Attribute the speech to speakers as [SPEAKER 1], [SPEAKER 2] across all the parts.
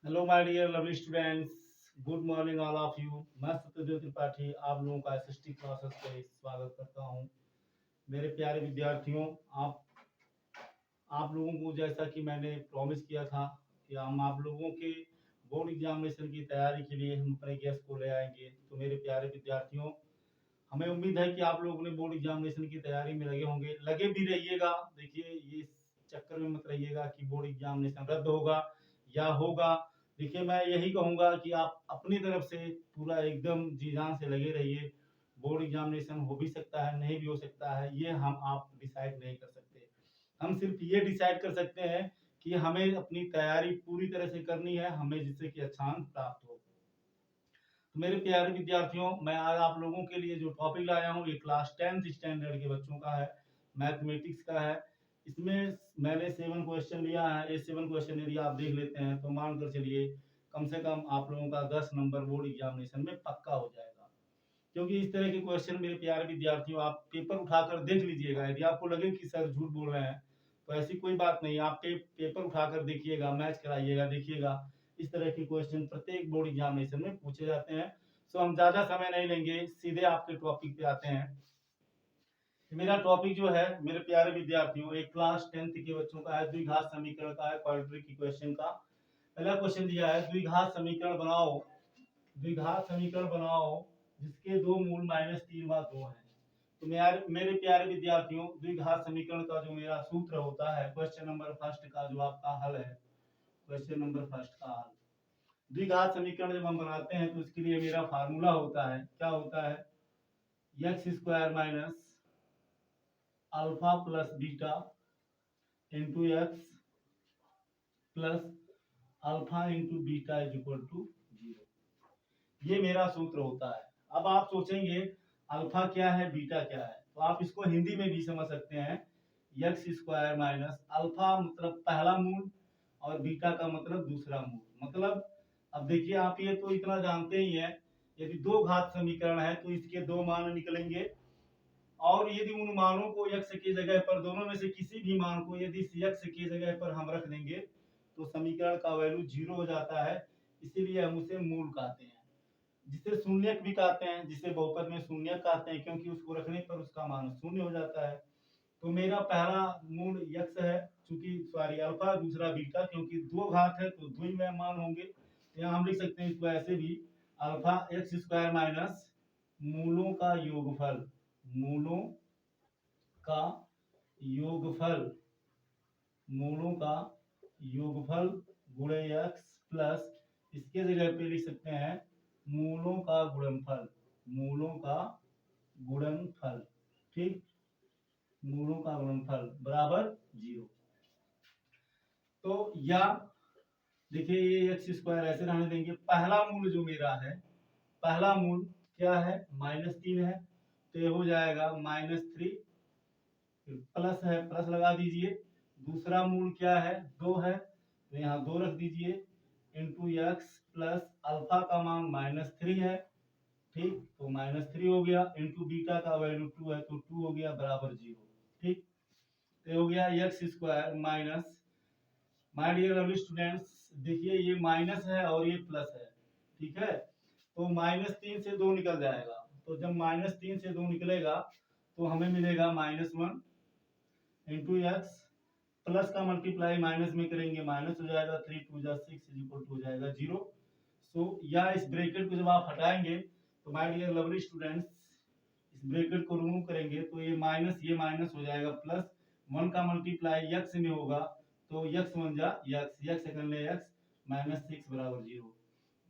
[SPEAKER 1] Hello my dear lovely students, good morning all of you. मैं सत्यदेव त्रिपाठी आप लोगों का एसएसटी क्लासेस पे स्वागत करता हूं। मेरे प्यारे विद्यार्थियों, आप लोगों को जैसा कि मैंने प्रॉमिस किया था कि हम आप लोगों के बोर्ड एग्जामिनेशन की तैयारी के लिए हम अपने गेस्ट को ले आएंगे। तो मेरे प्यारे विद्यार्थियों, हमें उम्मीद है कि आप लोग अपने बोर्ड एग्जामिनेशन की तैयारी में लगे होंगे, लगे भी रहिएगा। देखिए, ये इस चक्कर में मत रहिएगा कि बोर्ड एग्जामिनेशन रद्द होगा या होगा। देखिए, मैं यही कहूंगा कि आप अपनी तरफ से पूरा एकदम जी जान से लगे रहिए। बोर्ड एग्जामिनेशन हो भी सकता है, नहीं भी हो सकता है, ये हम आप डिसाइड नहीं कर सकते। हम सिर्फ ये डिसाइड कर सकते हैं कि हमें अपनी तैयारी पूरी तरह से करनी है, हमें जिससे कि अच्छा अंक प्राप्त हो। तो मेरे प्यारे विद्यार्थियों, मैं आज आप लोगों के लिए जो टॉपिक लाया हूँ ये क्लास 10th स्टैंडर्ड के बच्चों का है, मैथमेटिक्स का है। इसमें मैंने 7 क्वेश्चन लिया है। ये 7 क्वेश्चन यदि आप देख लेते हैं तो मान कर चलिए कम से कम आप लोगों का 10 नंबर बोर्ड एग्जामिनेशन में पक्का हो जाएगा। क्योंकि इस तरह के क्वेश्चन मेरे प्यारे विद्यार्थियों, आप पेपर उठाकर देख लीजिएगा। यदि आपको लगे कि सर झूठ बोल रहे हैं तो ऐसी कोई बात नहीं, आप पेपर उठाकर देखिएगा, मैच कराइएगा, देखिएगा। इस तरह के क्वेश्चन प्रत्येक बोर्ड एग्जामिनेशन में पूछे जाते हैं। सो हम ज्यादा समय नहीं लेंगे, सीधे आपके टॉपिक पे आते हैं। मेरा टॉपिक जो है मेरे प्यारे विद्यार्थियों, एक क्लास 10th के बच्चों का है, द्विघात समीकरण का है, क्वाड्रेटिक इक्वेशन का। पहला क्वेश्चन दिया है, द्विघात समीकरण बनाओ। द्विघात समीकरण बनाओ जिसके दो मूल -3/2 है। तो मेरे प्यारे विद्यार्थियों, द्विघात समीकरण का जो मेरा सूत्र होता है, क्वेश्चन नंबर फर्स्ट का जो आपका हल है, क्वेश्चन नंबर फर्स्ट का हल। द्विघात समीकरण जब हम बनाते हैं तो इसके लिए मेरा फार्मूला होता है, क्या होता है, x square minus alpha plus beta into x plus alpha into beta is equal to 0। ये मेरा सूत्र होता है। अब आप सोचेंगे अल्फा क्या है, बीटा क्या है, तो आप इसको हिंदी में भी समझ सकते हैं। एक्स स्क्वायर माइनस अल्फा मतलब पहला मूल और बीटा का मतलब दूसरा मूल। मतलब अब देखिए, आप ये तो इतना जानते ही हैं, यदि दो घात समीकरण है तो इसके दो मान निकलेंगे। और यदि उन मानों को x की जगह पर, दोनों में से किसी भी मान को यदि x की जगह पर हम रख देंगे तो समीकरण का वैल्यू 0 हो जाता है। इसीलिए हम उसे मूल कहते हैं, जिसे शून्यक भी कहते हैं, जिसे बहुपद में शून्यक कहते हैं, क्योंकि उसको रखने पर उसका मान शून्य हो जाता है। तो मेरा पहला मूल x है, चूंकि सॉरी अल्फा, दूसरा बीटा, क्योंकि दो घात है तो दो ही में मान होंगे। तो यहाँ हम लिख सकते हैं इसको ऐसे भी, अल्फा एक्स स्क्वायर माइनस मूलों का योगफल, मूलों का योगफल, मूलों का योगफल गुणे x प्लस, इसके जगह पे लिख सकते हैं मूलों का गुणनफल, मूलों का गुणनफल। ठीक, मूलों का गुणनफल बराबर 0। तो या देखिए, ये एक्स स्क्वायर ऐसे रहने देंगे। पहला मूल जो मेरा है, पहला मूल क्या है, -3 है, तो ये हो जाएगा -3, प्लस है, प्लस लगा दीजिए। दूसरा मूल क्या है, 2 है, तो यहाँ 2 रख दीजिए, इंटू एक्स प्लस अल्फा का मान -3 है। ठीक, तो -3 हो गया, इंटू बीटा का वैल्यू 2 है तो 2 हो गया बराबर 0। ठीक, तो हो गया x square minus, my dear lovely students, देखिए ये माइनस है और ये प्लस है। ठीक है, तो -3 से 2 निकल जाएगा। तो जब -3 से 2 निकलेगा तो हमें मिलेगा -1 इंटू एक्स, प्लस का मल्टीप्लाई माइनस में करेंगे माइनस हो जाएगा, 3 2 जा 6 इज इक्वल टू हो जाएगा 0। सो या इस ब्रैकेट को जब आप हटाएंगे तो माय डियर लवली स्टूडेंट्स, इस ब्रैकेट को रिमूव करेंगे तो ये माइनस हो जाएगा, प्लस 1 का मल्टीप्लाई x में होगा तो x 1 जा x सेकंड ले x -6 बराबर 0।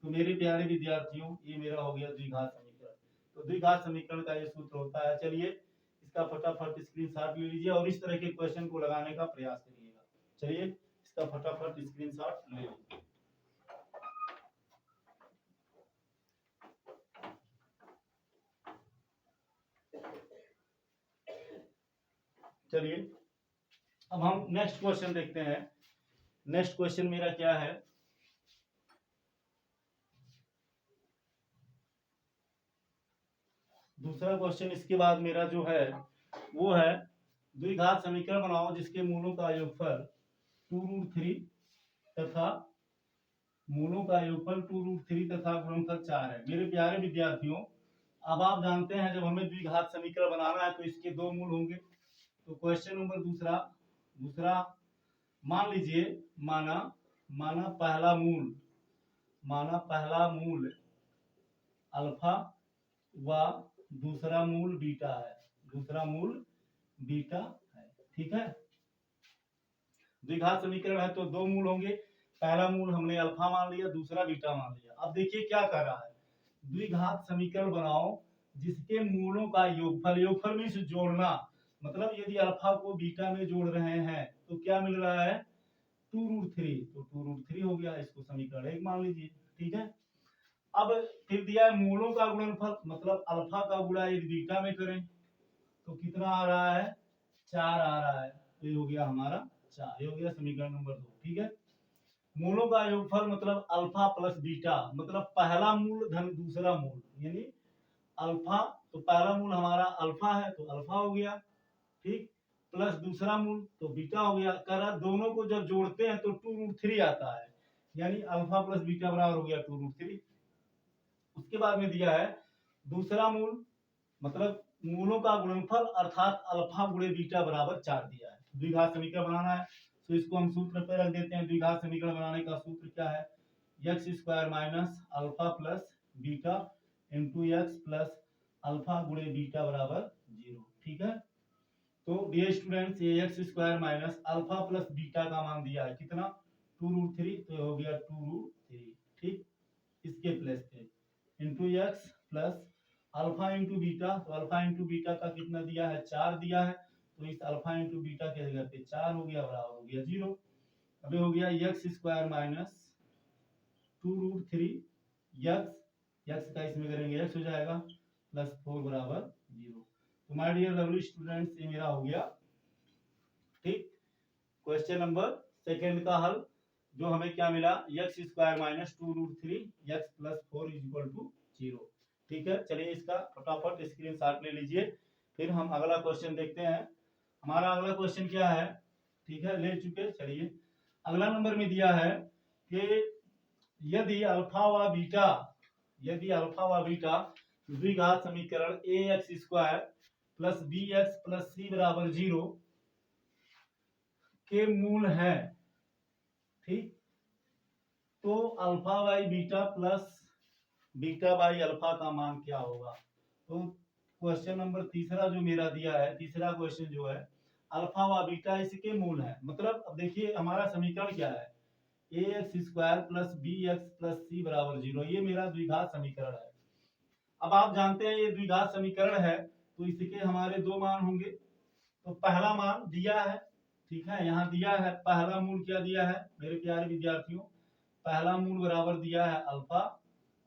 [SPEAKER 1] तो मेरे प्यारे विद्यार्थियों, ये मेरा हो गया द्विघात समीकरण। तो द्विघात समीकरण का ये सूत्र होता है। चलिए इसका फटाफट स्क्रीनशॉट ले लीजिए और इस तरह के क्वेश्चन को लगाने का प्रयास करिएगा। चलिए इसका फटाफट स्क्रीनशॉट ले लीजिए। चलिए अब हम नेक्स्ट क्वेश्चन देखते हैं। नेक्स्ट क्वेश्चन मेरा क्या है, दूसरा क्वेश्चन इसके बाद मेरा जो है वो है, द्विघात समीकरण बनाओ जिसके मूलों का योगफल 2√3 तथा मूलों का योगफल 2√3 तथा गुणनफल 4 है। मेरे प्यारे विद्यार्थियों, अब आप जानते हैं जब हमें द्विघात समीकरण बनाना है तो इसके दो मूल होंगे। तो क्वेश्चन नंबर दूसरा दूसरा मान लीजिए, माना पहला मूल अल्फा व दूसरा मूल बीटा है। ठीक है, द्विघात समीकरण है तो दो मूल होंगे। पहला मूल हमने अल्फा मान लिया, दूसरा बीटा मान लिया। अब देखिए क्या कर रहा है, द्विघात समीकरण बनाओ जिसके मूलों का योगफल मीन्स जोड़ना, मतलब यदि अल्फा को बीटा में जोड़ रहे हैं तो क्या मिल रहा है 2√3, तो 2√3 हो गया। इसको समीकरण 1 मान लीजिए। ठीक है, अब फिर दिया है मूलों का गुणनफल, मतलब अल्फा का गुणा यदि बीटा में करें तो कितना आ रहा है 4 आ रहा है। तो ये हो गया हमारा 4, ये हो गया समीकरण नंबर 2। ठीक है, मूलों का योगफल मतलब अल्फा प्लस बीटा, मतलब पहला मूल धन दूसरा मूल, यानी अल्फा, तो पहला मूल हमारा अल्फा है तो अल्फा हो गया, ठीक, प्लस दूसरा मूल तो बीटा हो गया। कह रहा दोनों को जब जोड़ते हैं तो 2√3 आता है, यानी अल्फा प्लस बीटा बराबर हो गया 2√3। उसके बाद में दिया है दूसरा मूल, मतलब मूलों का गुणनफल अर्थात अल्फा गुणे बीटा बराबर 4 दिया है। द्विघात समीकरण बनाना है तो इसको हम सूत्र पर रख देते हैं। द्विघात समीकरण बनाने का सूत्र क्या है, x square minus alpha plus beta into x plus alpha गुणे बीटा बराबर 0। ठीक है, तो डियर स्टूडेंट्स ये x square minus alpha plus beta का मान दिया है कितना 2√3, तो हो गया 2√3। ठीक, इसके प्लस पे into x plus alpha into beta, तो अल्फा इंटू बीटा का कितना दिया है 4 दिया है, तो इस अल्फा इंटू बीटा के जगह पे 4 हो गया, बराबर हो गया 0। अभी हो गया एक्स स्क्वायर माइनस 2√3 एक्स का इसमें करेंगे एक्स हो जाएगा प्लस 4 बराबर 0। तो माय डियर लवली स्टूडेंट्स ये मेरा हो गया। ठीक, क्वेश्चन नंबर सेकंड का हल, जो हमें क्या मिला x square minus 2√3 x plus 4 is equal to 0। ठीक है, चलिए इसका फटाफट स्क्रीनशॉट ले लीजिए, फिर हम अगला क्वेश्चन देखते हैं। हमारा अगला क्वेश्चन क्या है, ठीक है ले चुके। चलिए अगला नंबर में दिया है कि यदि अल्फा व बीटा द्विघात समीकरण A X square plus B X plus C बराबर 0 के मूल है, ठीक, तो alpha by beta plus beta by alpha का मान क्या होगा। तो क्वेश्चन नंबर तीसरा जो मेरा दिया है, तीसरा क्वेश्चन जो है अल्फा व बीटा इसके मूल है, मतलब अब देखिए हमारा समीकरण क्या है A X square plus B X plus C बराबर 0, ये मेरा द्विघात समीकरण है। अब आप जानते हैं ये द्विघात समीकरण है तो इसके हमारे दो मान होंगे। तो पहला मान दिया है, ठीक है, यहाँ दिया है पहला मूल क्या दिया है मेरे प्यारे विद्यार्थियों, पहला मूल बराबर दिया है अल्फा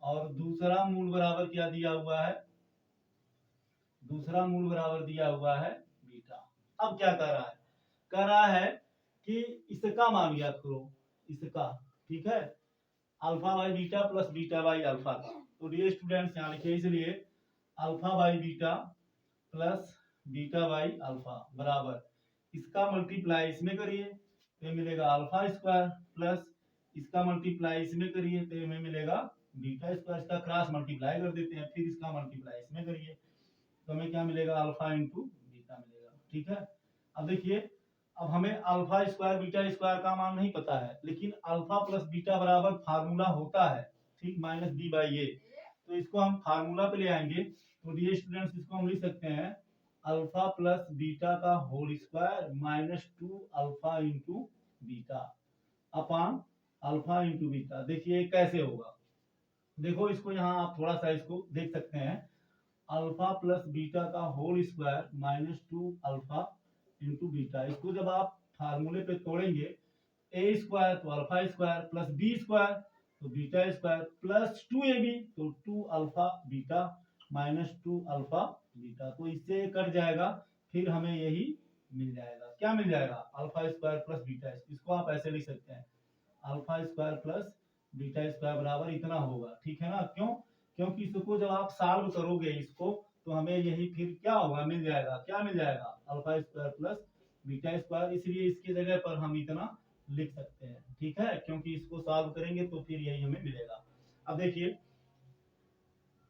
[SPEAKER 1] और दूसरा मूल बराबर क्या दिया हुआ है, दूसरा मूल बराबर दिया हुआ है बीटा। अब क्या कर रहा है, कह रहा है कि इसका मान ज्ञात करो, इसका, ठीक है, alpha by beta plus beta by alpha का। तो डियर स्टूडेंट्स यहाँ लिखिए, इसलिए alpha by beta plus beta by alpha बराबर इसका मल्टीप्लाई इसमें करिए तो मिलेगा अल्फा स्क्वायर प्लस इसका मल्टीप्लाई इसमें करिए तो हमें मिलेगा बीटा स्क्वायर। इसका क्रॉस मल्टीप्लाई कर देते हैं, फिर इसका मल्टीप्लाई इसमें करिए तो हमें क्या मिलेगा अल्फा इंटू बीटा मिलेगा। ठीक है, अब देखिए अब हमें अल्फा स्क्वायर बीटा स्क्वायर का मान नहीं पता है, लेकिन अल्फा प्लस बीटा बराबर फार्मूला होता है, ठीक, माइनस बी बाई ए, तो इसको हम फार्मूला पे ले आएंगे। तो डियर स्टूडेंट्स इसको हम लिख सकते हैं अल्फा प्लस बीटा का whole square minus 2 alpha into beta upon alpha into beta. देखिए कैसे होगा, देखो इसको यहाँ आप थोड़ा सा इसको देख सकते हैं, अल्फा प्लस बीटा का whole square minus 2 alpha into beta, इसको जब आप फार्मूले पे तोड़ेंगे ए स्क्वायर तो alpha square plus b square तो बीटा स्क्वायर प्लस 2ab तो 2 alpha beta minus 2 alpha beta, तो इससे कट जाएगा, फिर हमें यही मिल जाएगा, क्या मिल जाएगा अल्फा स्क्वायर प्लस बीटा। इसको आप ऐसे लिख सकते हैं alpha square plus beta square बराबर इतना होगा, ठीक है ना, क्यों, क्योंकि इसको जब आप सॉल्व करोगे इसको तो हमें यही फिर क्या होगा मिल जाएगा, क्या मिल जाएगा alpha square plus beta square, इसलिए इसकी जगह पर हम इतना लिख सकते हैं, ठीक है, क्योंकि इसको सॉल्व करेंगे तो फिर यही हमें मिलेगा। अब देखिए,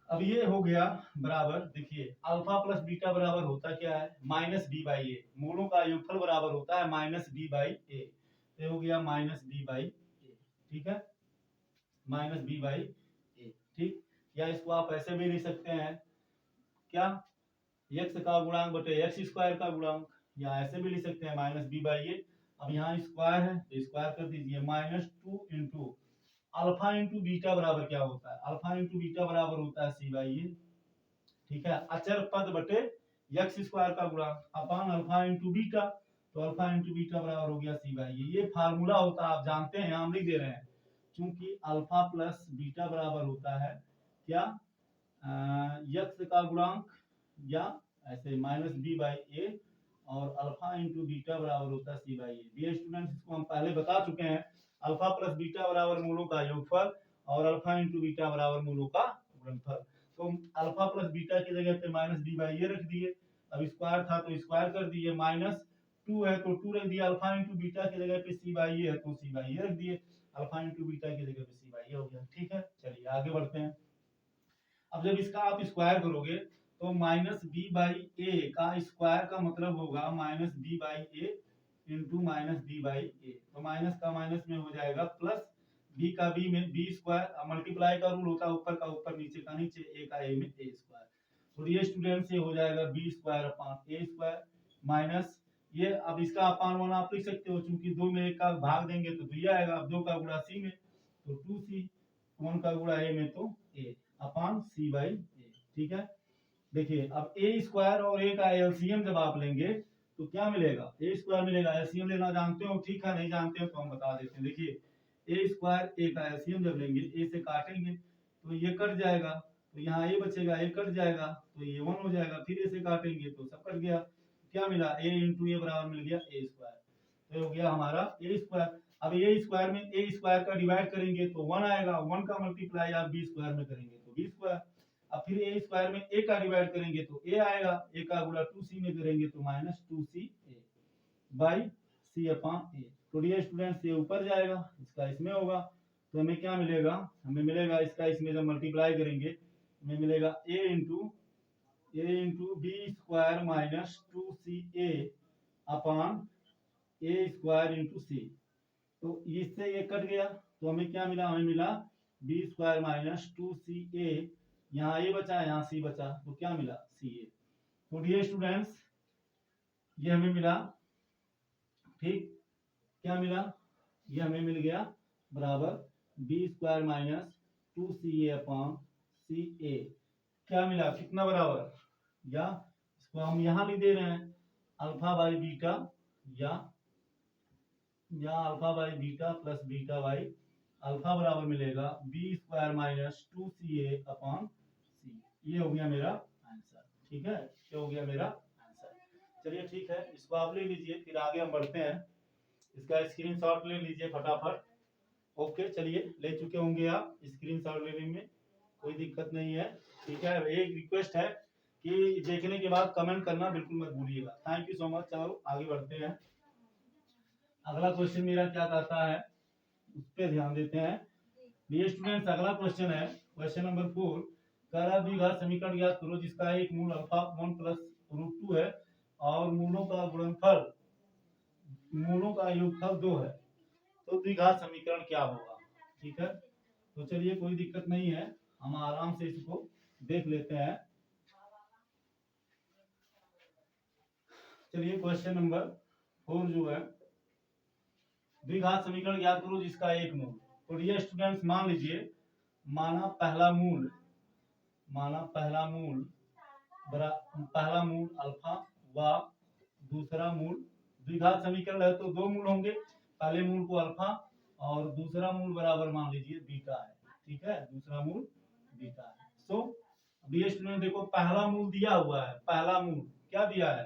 [SPEAKER 1] अब ये हो गया बराबर, देखिए अल्फा प्लस बीटा बराबर होता क्या है, माइनस बी बाई ए, मूलों का योगफल बराबर होता है माइनस बी बाई ए, ये हो गया माइनस बी बाई ए, ठीक है, माइनस बी बाई ए, ठीक। या इसको आप ऐसे भी लिख सकते हैं, क्या, एक्स का गुणांक बटे एक्स स्क्वायर का गुणांक, या ऐसे भी लिख सकते हैं माइनस बी बाई ए। अब यहाँ स्क्वायर है तो स्क्वायर कर दीजिए, minus two into alpha into beta बराबर क्या होता है, अल्फा इंटू बीटा बराबर होता है सी बाई ए, ठीक है, अचर पद बटे एक्स स्क्वायर का गुणांक अपान अल्फा इंटू बीटा, तो अल्फा इंटू बीटा बराबर हो गया सी बाई ए। ये फार्मूला होता है, आप जानते हैं, हम लिख दे रहे हैं, क्योंकि अल्फा प्लस बीटा बराबर होता है क्या, एक्स का गुणांक, या ऐसे माइनस बी बाई ए, और अल्फा इंटू बीटा बराबर होता है सी बाई ए। डियर स्टूडेंट्स, इसको हम पहले बता चुके हैं, अल्फा प्लस बीटा बराबर मूलों का योगफल और अल्फा इंटू बीटा बराबर मूलों का गुणनफल। तो अल्फा प्लस बीटा की जगह पे माइनस बी बाई ए रख दिए, अब स्क्वायर था तो स्क्वायर कर दिए, माइनस टू है तो टू रख दिया, अल्फा इंटू बीटा की जगह पे सी बाई ए है तो सी बाई ए रख दिए, अल्फा इंटू बीटा की जगह पे सी बाई ए हो गया, ठीक है। चलिए आगे बढ़ते हैं। अब जब इसका आप स्क्वायर करोगे तो माइनस बी बाई ए का स्क्वायर का मतलब होगा minus B by A into minus B by A, तो माइनस का माइनस में हो जाएगा प्लस, बी का बी में बी स्क्वायर, मल्टीप्लाई का रूल होता है ऊपर का ऊपर नीचे का नीचे, ए का ए में ए स्क्वायर, तो ये स्टूडेंट से हो जाएगा B square upon A square, minus ये, अब इसका अपान वन आप लिख सकते हो, चूंकि दो में एक का भाग देंगे तो दो आएगा, अब दो का गुणा सी में तो टू सी, वन का गुणा ए में तो ए अपान सी बाई ए, ठीक है। देखिए अब ए स्क्वायर और ए का एलसीएम जब आप लेंगे तो क्या मिलेगा, ए स्क्वायर मिलेगा, एलसीएम लेना जानते हो, ठीक है, नहीं जानते हो तो हम बता देते हैं। देखिए ए स्क्वायर ए का एलसीएम जब लेंगे, ए से काटेंगे तो ये कट जाएगा, तो यहाँ ए बचेगा, ए कट जाएगा तो ये वन हो जाएगा, फिर ए से काटेंगे तो सब कट गया, क्या मिला, ए इंटू ए बराबर मिल गया ए स्क्वायर, तो हो गया हमारा ए स्क्वायर। अब ए स्क्वायर में ए स्क्वायर का डिवाइड करेंगे तो वन आएगा, वन का मल्टीप्लाई आप बी स्क्वायर में करेंगे तो बी स्क्वायर, अब फिर ए स्क्वायर में ए का डिवाइड करेंगे तो ए आएगा, ए का गुणा टू सी में करेंगे तो minus two C A by C upon A, तो डियर स्टूडेंट्स ये ऊपर जाएगा, इसका इसमें होगा, तो हमें क्या मिलेगा, हमें मिलेगा इसका इसमें जब मल्टीप्लाई करेंगे हमें मिलेगा A into B square minus two C A upon A square into C, तो इससे ये कट गया तो हमें क्या मिला, हमें मिला B square minus two C ए, यहाँ ए बचा यहाँ सी बचा तो क्या मिला सी ए, तो डियर स्टूडेंट्स ये हमें मिला, ठीक, क्या मिला, ये हमें मिल गया बराबर B square minus two C ए अपॉन सी ए, क्या मिला, कितना बराबर, या इसको हम यहाँ लिख दे रहे हैं अल्फा बाई बीटा, या alpha by beta plus beta by alpha बराबर मिलेगा B square minus two C ए अपॉन सी, ये हो गया मेरा आंसर, ठीक है, ये हो गया मेरा आंसर। चलिए ठीक है, इसको आप ले लीजिए, फिर आगे हम बढ़ते हैं, इसका स्क्रीनशॉट ले लीजिए फटाफट। ओके चलिए, ले चुके होंगे आप, स्क्रीनशॉट लेने में कोई दिक्कत नहीं है, ठीक है। एक रिक्वेस्ट है कि देखने के बाद कमेंट करना बिल्कुल मत भूलिएगा, थैंक यू सो मच। चलो आगे बढ़ते हैं, अगला क्वेश्चन मेरा क्या कहता है उस पर ध्यान देते हैं। डियर स्टूडेंट्स, अगला क्वेश्चन है क्वेश्चन नंबर 4, कह रहा द्विघात समीकरण ज्ञात करो जिसका एक मूल अल्फा 1 प्लस रूट 2 है और मूलों का गुणनफल, मूलों का योगफल 2 है, तो द्विघात समीकरण क्या होगा, ठीक है। तो चलिए कोई दिक्कत नहीं है, हम आराम से इसको देख लेते हैं। चलिए क्वेश्चन नंबर 4 जो है, द्विघात समीकरण ज्ञात करो जिसका एक मूल, तो डियर स्टूडेंट्स मान लीजिए, माना पहला मूल पहला मूल अल्फा व दूसरा मूल, द्विघात समीकरण है तो दो मूल होंगे, पहले मूल को अल्फा और दूसरा मूल बराबर मान लीजिए बीटा है, ठीक है, दूसरा मूल बीटा है। सो डियर स्टूडेंट देखो, पहला मूल दिया हुआ है, पहला मूल क्या दिया है,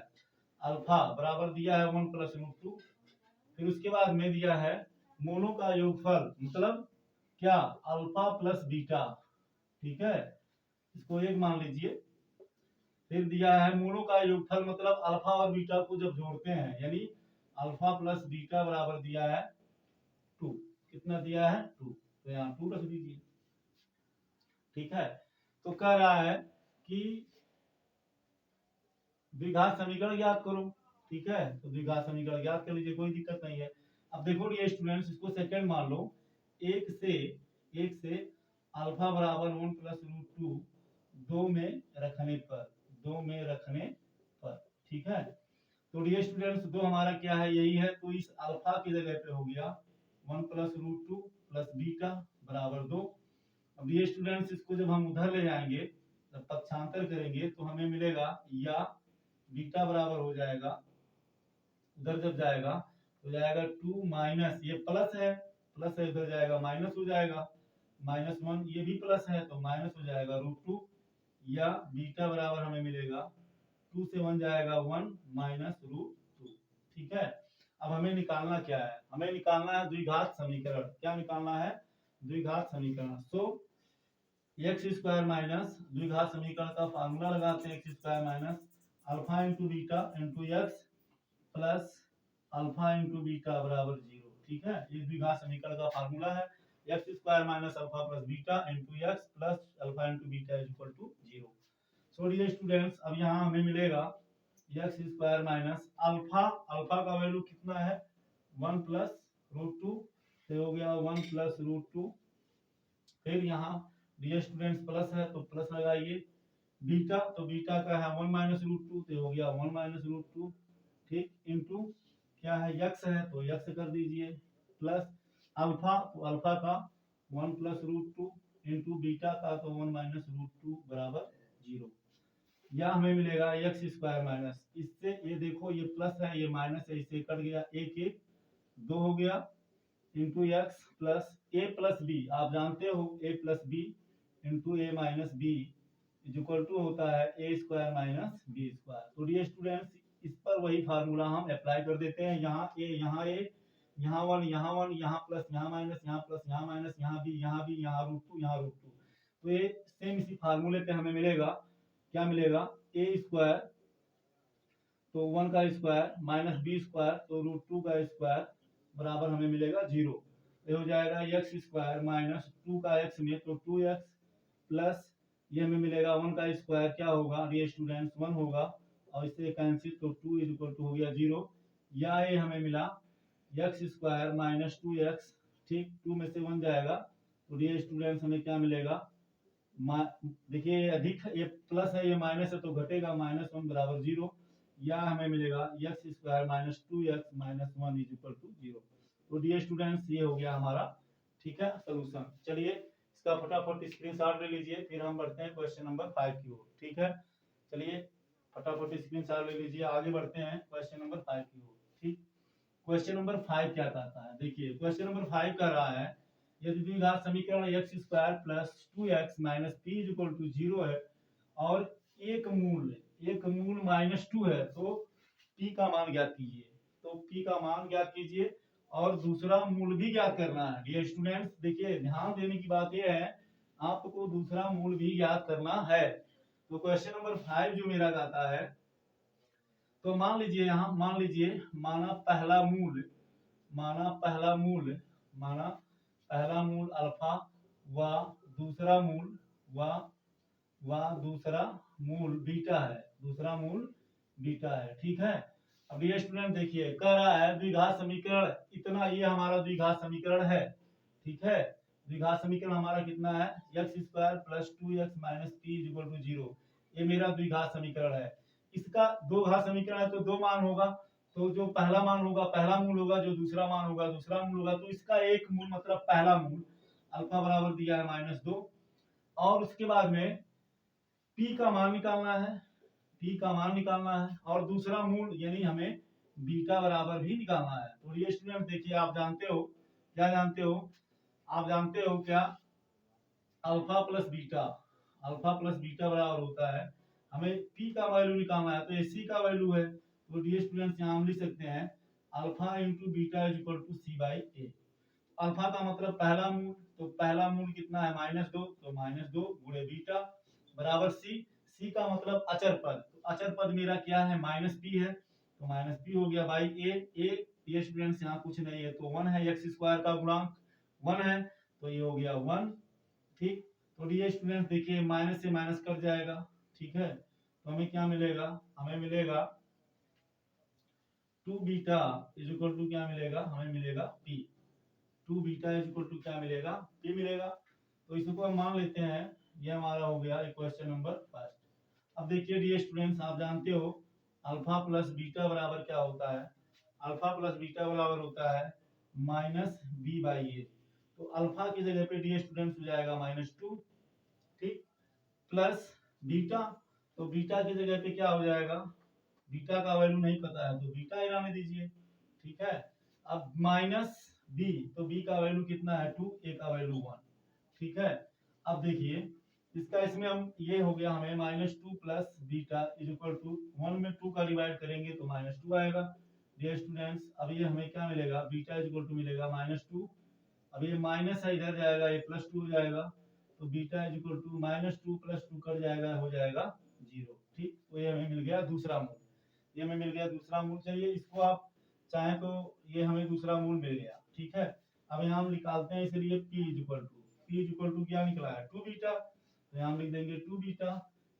[SPEAKER 1] अल्फा बराबर दिया है 1 प्लस रूट 2, फिर उसके बाद में दिया है मूलों का योगफल, मतलब क्या, अल्फा प्लस बीटा, ठीक है, इसको एक मान लीजिए, फिर दिया है मूलों का योगफल, मतलब अल्फा और बीटा को जब जोड़ते हैं, यानी अल्फा प्लस बीटा बराबर दिया है 2, कितना दिया है 2, तो यहाँ 2 रख दीजिए। ठीक है, तो कह रहा है कि द्विघात समीकरण ज्ञात करो। ठीक है, तो द्विघात समीकरण ज्ञात कर लीजिए, कोई दिक्कत नहीं है। अब देखो ये स्टूडेंट्स, इसको सेकंड मान लो, एक से अल्फा बराबर 1 प्लस रूट 2 दो में रखने पर। ठीक है, तो ये स्टूडेंट्स दो हमारा क्या है, यही है, तो इस अल्फा की जगह पे हो गया 1 प्लस रूट 2 प्लस बीटा बराबर 2। अब ये स्टूडेंट्स, इसको जब हम उधर ले जाएंगे, जब पक्षांतर करेंगे, तो हमें मिलेगा या बीटा बराबर हो जाएगा, उधर जब जाएगा तो जाएगा 2 माइनस, ये प्लस है उधर जाएगा माइनस हो जाएगा, -1, ये भी प्लस है तो माइनस हो जाएगा √2, या बीटा बराबर हमें मिलेगा 2 से 1 जाएगा 1 माइनस √2। ठीक है, अब हमें निकालना क्या है, हमें निकालना है द्विघात समीकरण। क्या निकालना है, द्विघात समीकरण। सो एक्स स्क्वायर माइनस, द्विघात समीकरण का फार्मूला लगाते हैं, x square minus alpha into beta into x plus alpha into beta बराबर 0। ठीक है, ये द्विघात समीकरण का फार्मूला है, x square minus alpha plus beta into x plus alpha into beta is equal to 0। So dear students, अब यहाँ हमें मिलेगा एक्स स्क्वायर माइनस अल्फा का वैल्यू कितना है 1 प्लस √2, तो हो गया 1 प्लस √2। फिर यहाँ डियर स्टूडेंट्स प्लस है तो प्लस लगाइए, बीटा तो बीटा का है 1 माइनस √2, तो हो गया 1 माइनस √2। ठीक, इंटू क्या है यक्स है तो यक्स कर दीजिए, प्लस अल्फा तो अल्फा का 1 प्लस √2 इंटू बीटा का तो 1 माइनस √2 बराबर 0। या हमें मिलेगा एक्स स्क्वायर माइनस, इससे ये देखो ये प्लस है ये माइनस है, इससे कट गया, एक एक 2 हो गया, into x plus A plus B, आप जानते हो A plus B into A minus B is equal to होता है A square minus B square. तो डियर स्टूडेंट्स, इस पर वही फार्मूला हम अप्लाई कर देते हैं, यहाँ ए यहाँ 1 यहाँ प्लस यहाँ माइनस यहाँ प्लस यहाँ माइनस यहाँ भी यहाँ √2 यहाँ √2, तो ये सेम इसी फार्मूले पे हमें मिलेगा, क्या मिलेगा ए स्क्वायर तो 1 का स्क्वायर माइनस बी स्क्वायर तो √2 का स्क्वायर बराबर हमें मिलेगा 0। ये हो जाएगा एक्स स्क्वायर माइनस 2 का एक्स में तो 2x प्लस ये हमें मिलेगा 1 का स्क्वायर क्या होगा डियर स्टूडेंट्स 1 होगा, और इससे कैंसिल तो 2 इज इक्वल टू हो गया 0, या ये हमें मिला एक्स स्क्वायर माइनस 2x। ठीक, 2 में से 1 जाएगा तो डियर स्टूडेंट्स हमें क्या मिलेगा, देखिए अधिक ये प्लस है ये माइनस है तो घटेगा, -1 बराबर 0, या हमें मिलेगा x square minus 2x minus 1 is equal to 0। तो डियर स्टूडेंट्स ये हो गया हमारा, ठीक है, सोल्यूशन। चलिए इसका फटाफट स्क्रीनशॉट ले लीजिए, फिर हम बढ़ते हैं क्वेश्चन नंबर 5 की ओर। ठीक है, चलिए फटाफट स्क्रीनशॉट ले लीजिए, आगे बढ़ते हैं क्वेश्चन नंबर 5 की ओर। ठीक, क्वेश्चन नंबर 5 क्या कहता है, देखिए क्वेश्चन नंबर 5 कह रहा है यदि द्विघात समीकरण x square plus 2x minus p is equal to 0 है और एक मूल -2 है तो p का मान ज्ञात कीजिए। तो p का मान ज्ञात कीजिए और दूसरा मूल भी ज्ञात करना है। डियर स्टूडेंट्स, देखिए ध्यान देने की बात यह है आपको दूसरा मूल भी ज्ञात करना है। तो क्वेश्चन नंबर 5 जो मेरा कहता है, तो मान लीजिए यहाँ माना पहला मूल अल्फा व दूसरा मूल बीटा है। ठीक है, अब ये स्टूडेंट देखिए कह रहा है द्विघात समीकरण इतना, ये हमारा द्विघात समीकरण है। ठीक है, द्विघात समीकरण हमारा कितना है x square plus 2x minus p is equal to 0, ये मेरा द्विघात समीकरण है। इसका दो घात समीकरण है तो दो मान होगा, तो जो पहला मान होगा पहला मूल होगा, जो दूसरा मान होगा दूसरा मूल होगा, तो इसका एक मूल मतलब पहला मूल अल्फा बराबर दिया है -2, और उसके बाद में p का मान निकालना है, और दूसरा मूल यानी हमें बीटा बराबर भी निकालना है। तो ये स्टूडेंट देखिए आप जानते हो क्या अल्फा प्लस बीटा बराबर होता है, हमें p का वैल्यू निकालना है तो ये c का वैल्यू है। तो डियर स्टूडेंट्स यहाँ हम लिख सकते हैं alpha into beta is equal to c/a। Alpha का मतलब पहला मूल, तो पहला मूल कितना है -2, तो -2 गुणे बीटा बराबर c का मतलब अचर पद, तो अचर पद मेरा क्या है -p है, तो माइनस बी हो गया बाई ए स्टूडेंट्स यहाँ कुछ नहीं है तो 1 है, एक्स स्क्वायर का गुणांक 1 है तो ये हो गया 1। ठीक, तो डी स्टूडेंट देखिए माइनस से माइनस कट जाएगा। ठीक है, तो हमें क्या मिलेगा, हमें मिलेगा 2 बीटा इज इक्वल टू क्या मिलेगा, हमें मिलेगा पी। 2 बीटा इज इक्वल टू क्या मिलेगा, पी मिलेगा। तो इसको हम मान लेते हैं, ये हमारा हो गया क्वेश्चन नंबर फर्स्ट। अब देखिए डियर स्टूडेंट्स, आप जानते हो अल्फा प्लस बीटा बराबर क्या होता है, अल्फा प्लस बीटा बराबर होता है माइनस बी बाई ए। तो अल्फा की जगह पे डियर स्टूडेंट्स हो जाएगा -2, ठीक, प्लस बीटा, तो बीटा की जगह पे क्या हो जाएगा, बीटा का वैल्यू नहीं पता है तो बीटा ही रहने दीजिए। ठीक है, अब माइनस बी, तो बी का वैल्यू कितना है 2, ए का वैल्यू 1। ठीक है, अब देखिए इसका इसमें हम ये हो गया हमें -2 plus beta is equal to 1 में 2 का डिवाइड करेंगे तो -2 आएगा। डियर स्टूडेंट्स, अब ये हमें क्या मिलेगा, बीटा इज इक्वल टू मिलेगा -2। अब ये माइनस है इधर जाएगा, ये +2 हो जाएगा, तो beta is equal to -2 + 2 cut जाएगा, हो जाएगा 0। ठीक, तो ये हमें मिल गया दूसरा मूल, ये हमें मिल गया दूसरा मूल। चलिए इसको आप चाहें तो ये हमें दूसरा मूल मिल गया। ठीक है, अब यहाँ हम निकालते हैं, इसलिए p इज इक्वल टू क्या निकला है 2 बीटा, तो यहाँ हम लिख देंगे 2 बीटा,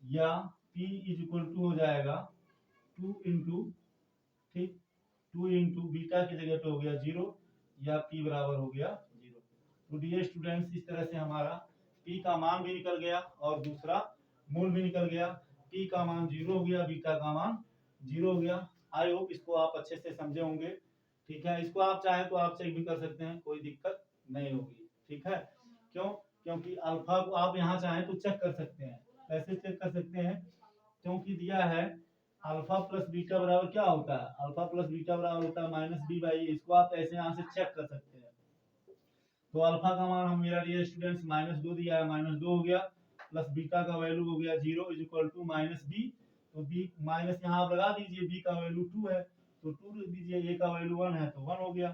[SPEAKER 1] या p इज इक्वल टू हो जाएगा 2 इंटू, ठीक, 2 इंटू बीटा की जगह पे हो गया 0, या p बराबर हो गया 0। तो डियर स्टूडेंट्स, इस तरह से हमारा p का मान भी निकल गया और दूसरा मूल भी निकल गया। p का मान 0 हो गया, बीटा का मान 0 हो गया। आई होप इसको आप अच्छे से समझे होंगे। ठीक है, इसको आप चाहें तो आप चेक भी कर सकते हैं, कोई दिक्कत नहीं होगी। ठीक है, क्यों, क्योंकि अल्फा को आप यहाँ चाहें तो चेक कर सकते हैं। कैसे चेक कर सकते हैं, क्योंकि दिया है अल्फा प्लस बीटा बराबर क्या होता है, अल्फा प्लस बीटा बराबर होता है -b/a। इसको आप ऐसे यहाँ से चेक कर सकते हैं। तो अल्फा का मान हम मेरा डियर स्टूडेंट्स -2 दिया है, -2 हो गया, प्लस बीटा का वैल्यू हो गया 0 इज इक्वल टू -b। तो b माइनस यहाँ आप लगा दीजिए, b का वैल्यू 2 है तो 2 लिख दीजिए, a का वैल्यू 1 है तो 1 हो गया।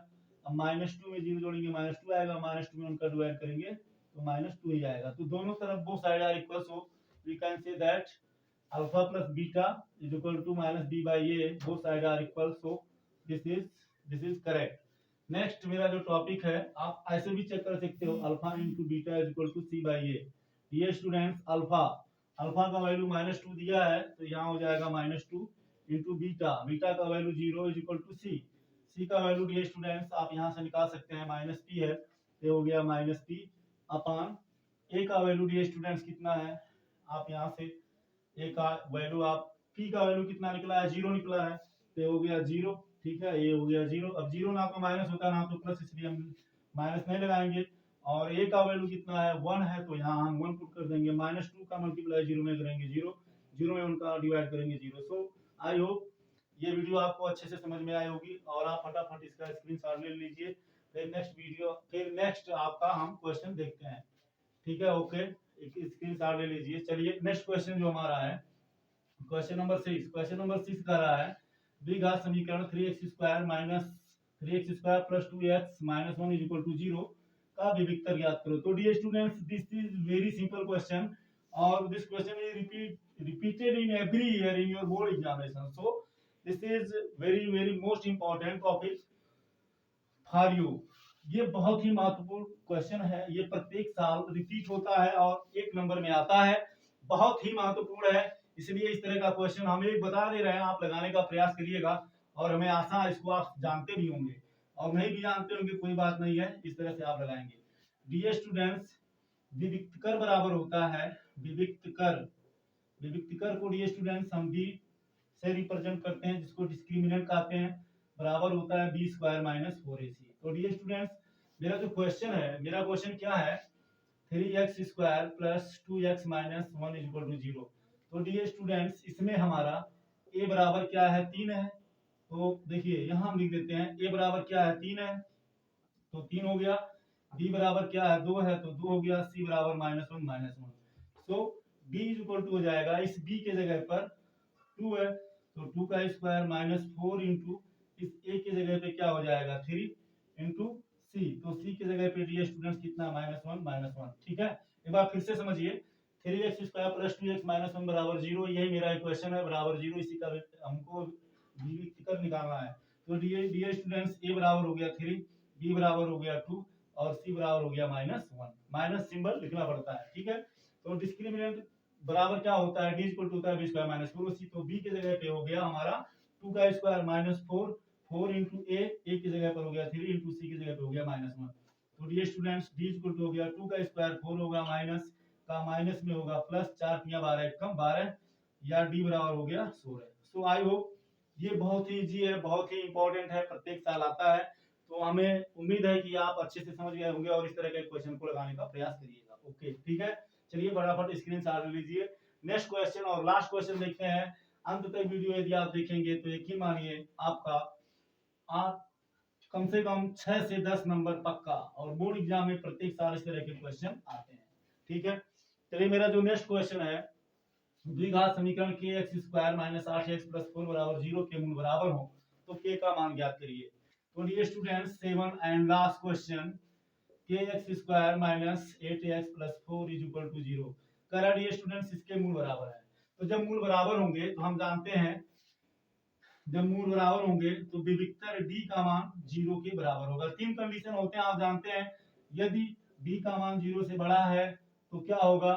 [SPEAKER 1] अब -2 में 0 जोड़ेंगे -2 आएगा, -2 में उनका डिवाइड करेंगे तो -2 ही आएगा। तो दोनों तरफ both side are equal, so we can say that alpha plus beta is equal to -b/a, both side are equal, so this is correct. Next मेरा जो टॉपिक है, आप ऐसे भी चेक कर सकते हो, alpha into beta is equal to c/a। ये स्टूडेंट्स अल्फा का वैल्यू -2 दिया है तो यहाँ हो जाएगा -2 इंटू बीटा का वैल्यू 0 इज इक्वल टू सी का वैल्यू डियर स्टूडेंट्स आप यहाँ से निकाल सकते हैं, -p है ये हो गया -p अपान a का वैल्यू डियर स्टूडेंट्स कितना है, आप यहाँ से a का वैल्यू, आप p का वैल्यू कितना निकला है 0 निकला है तो हो गया 0। ठीक है, ये हो गया 0। अब 0 ना तो माइनस होता ना तो प्लस, इसलिए हम माइनस नहीं लगाएंगे। और a का वैल्यू कितना है 1 है तो यहाँ हम 1 पुट कर देंगे, -2 का मल्टीप्लाई 0 में करेंगे 0 में उनका डिवाइड करेंगे 0। सो आई होप ये वीडियो आपको अच्छे से समझ में आई होगी और आप फटाफट इसका स्क्रीनशॉट ले लीजिए। फिर नेक्स्ट आपका हम क्वेश्चन देखते हैं। ठीक है, ओके, एक स्क्रीनशॉट ले लीजिए। चलिए नेक्स्ट क्वेश्चन जो हमारा है क्वेश्चन नंबर 6 कर रहा है द्विघात समीकरण 3x² - 3x² + 2x - 1 = 0 का विविक्तर ज्ञात करो। तो dear students, this is very simple question और this question is repeated in every year in your board examination, so this is very most important topic for you। ये बहुत ही महत्वपूर्ण क्वेश्चन है, ये प्रत्येक साल रिपीट होता है और 1 नंबर में आता है, बहुत ही महत्वपूर्ण है। इसलिए इस तरह का क्वेश्चन हम एक बता दे रहे हैं, आप लगाने का प्रयास करिएगा और हमें आशा है इसको आप जानते भी होंगे, और नहीं भी जानते होंगे कोई बात नहीं है, इस तरह से आप लगाएंगे। डियर स्टूडेंट्स, विविक्त कर बराबर होता है विविक्त कर को डियर स्टूडेंट्स हम b से रिप्रेजेंट करते हैं, जिसको डिस्क्रिमिनेंट कहते हैं, बराबर होता है b² - 4ac। तो डियर स्टूडेंट्स, मेरा जो क्वेश्चन है, मेरा क्वेश्चन क्या है 3x² + 2x - 1 = 0। तो डियर स्टूडेंट्स, इसमें हमारा a बराबर क्या है 3 है, तो देखिए यहाँ हम लिख देते हैं a बराबर क्या है 3 है तो 3 हो गया, b बराबर क्या है 2 है तो 2 हो गया, c बराबर -1 - 1। सो b इक्वल टू हो जाएगा, इस b के जगह पर 2 है तो 2 का स्क्वायर -4 इंटू इस a की जगह पे क्या हो जाएगा 3 इंटू c। तो c की जगह पे डियर स्टूडेंट्स कितना -1 - 1। ठीक है, एक बार फिर से समझिए, 3x² + 2x - 1 = 0, यही मेरा इक्वेशन है, बराबर 0। इसी का हमको कर निकालना है। तो डियर स्टूडेंट्स, ए बराबर हो गया 3, बी बराबर हो गया 2 और सी बराबर हो गया -1। माइनस सिंबल लिखना पड़ता है, ठीक है। तो डिस्क्रिमिनेंट बराबर क्या होता है, डी इक्वल टू होता है बी स्क्वायर माइनस 4सी। तो बी की जगह पे हो गया हमारा 2 का स्क्वायर -4, 4 इंटू ए की जगह पर हो गया 3 इंटू सी की जगह पे हो गया -1। तो dear students, D equal to हो गया 2 का स्क्वायर 4 होगा माइनस का माइनस में होगा प्लस, 4 तिया 12 कम 12 या डी बराबर हो गया 16। सो आई होप ये बहुत ही इजी है, बहुत ही इंपॉर्टेंट है, प्रत्येक साल आता है। तो हमें उम्मीद है कि आप अच्छे से समझ गए होंगे और इस तरह के क्वेश्चन को लगाने का प्रयास करिएगा। ओके, ठीक है, चलिए फटाफट स्क्रीनशॉट ले लीजिए। नेक्स्ट क्वेश्चन और लास्ट क्वेश्चन देखते हैं। अंत तक वीडियो यदि आप देखेंगे तो यकीन मानिए आपका आप कम से कम 6 से 10 नंबर पक्का, और बोर्ड एग्जाम में प्रत्येक साल इस तरह के क्वेश्चन आते हैं, ठीक है। चलिए मेरा जो नेक्स्ट क्वेश्चन है, द्विघात समीकरण के X square minus 8x plus 4 बराबर 0 के मूल बराबर हो तो के का मान ज्ञात करिए। तो dear students, 7 and last question, के X square minus 8x plus 4 is equal to 0 करा। डियर स्टूडेंट्स, इसके मूल बराबर है। तो जब मूल बराबर होंगे तो हम जानते हैं, जब मूल बराबर होंगे तो विविक्तर डी का मान 0 के बराबर होगा। 3 कंडीशन होते हैं, आप जानते हैं। यदि डी का मान 0 से बड़ा है तो क्या होगा,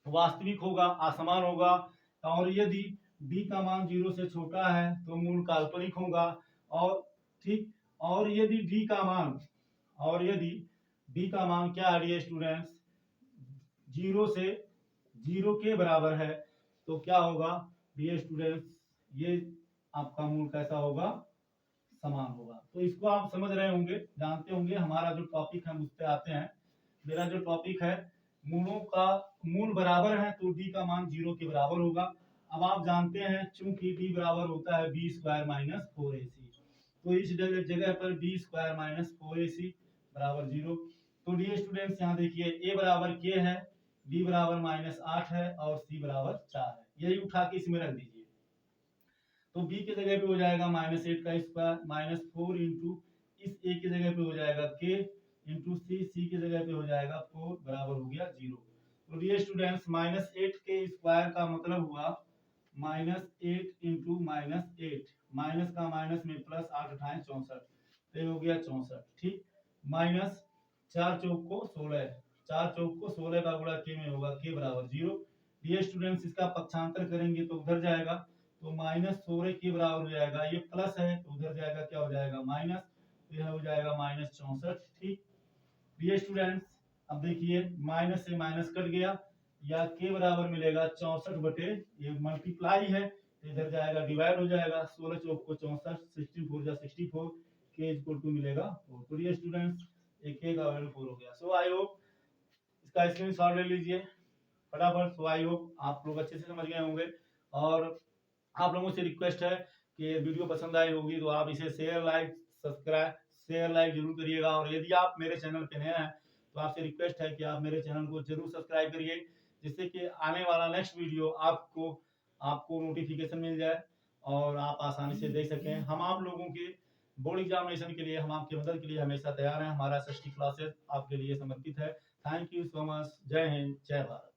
[SPEAKER 1] वास्तविक होगा, असमान होगा। और यदि डी का मान 0 से छोटा है तो मूल काल्पनिक होगा। और ठीक, और यदि डी का मान क्या है डियर स्टूडेंट्स, 0 से 0 के बराबर है तो क्या होगा डियर स्टूडेंट्स, ये आपका मूल कैसा होगा, समान होगा। तो इसको आप समझ रहे होंगे, जानते होंगे। हमारा जो टॉपिक है उस पे आते हैं। मेरा जो टॉपिक है, मूलों का मूल बराबर है तो डी का मान 0 के बराबर होगा। अब आप जानते हैं चूंकि डी बराबर होता है बी स्क्वायर माइनस 4ac, तो इस जगह पर बी स्क्वायर माइनस 4ac बराबर 0। तो डी स्टूडेंट्स यहाँ देखिए, ए बराबर के है, बी बराबर -8 है और सी बराबर 4 है, यही उठा के इसमें रख दीजिए। तो b की जगह पे हो जाएगा -8 का स्क्वायर -4 इंटू इस a की जगह पे हो जाएगा k इंटू सी की जगह पे हो जाएगा 4 बराबर हो गया 0। तो डियर स्टूडेंट्स, -8 के स्क्वायर का मतलब हुआ -8 इंटू -8, माइनस का माइनस में प्लस, 8 अठाए 64, तो ये हो गया 64, ठीक। माइनस 4 चौक को 16, 4 चौक को 16 का गुणा k में होगा, k बराबर 0। डियर स्टूडेंट्स, इसका पक्षांतर करेंगे तो उधर जाएगा, तो -16 के बराबर हो जाएगा, ये प्लस है तो उधर जाएगा, क्या हो जाएगा माइनस, तो यह हो जाएगा -64, ठीक। डियर स्टूडेंट्स, अब देखिए माइनस से माइनस कट गया, या के बराबर मिलेगा 64 बटे, ये मल्टीप्लाई है तो इधर जाएगा डिवाइड हो जाएगा, 16 चौक को 64, 64 जा 64, के इक्वल टू मिलेगा 4। तो डियर स्टूडेंट्स, एक के का वैल्यू 4 हो गया। सो आई होप इसका स्क्रीनशॉट ले लीजिए फटाफट। सो आई होप आप लोग अच्छे से समझ गए होंगे, और आप लोगों से रिक्वेस्ट है कि वीडियो पसंद आई होगी तो आप इसे शेयर लाइक जरूर करिएगा। और यदि आप मेरे चैनल पे नए हैं तो आपसे रिक्वेस्ट है कि आप मेरे चैनल को जरूर सब्सक्राइब करिए, जिससे कि आने वाला नेक्स्ट वीडियो आपको नोटिफिकेशन मिल जाए और आप आसानी से देख सकें। हम आप लोगों के बोर्ड एग्जामिनेशन के लिए, हम आपकी मदद के लिए हमेशा तैयार हैं। हमारा 60 क्लासेस आपके लिए समर्पित है। Thank you so much. जय हिंद, जय भारत।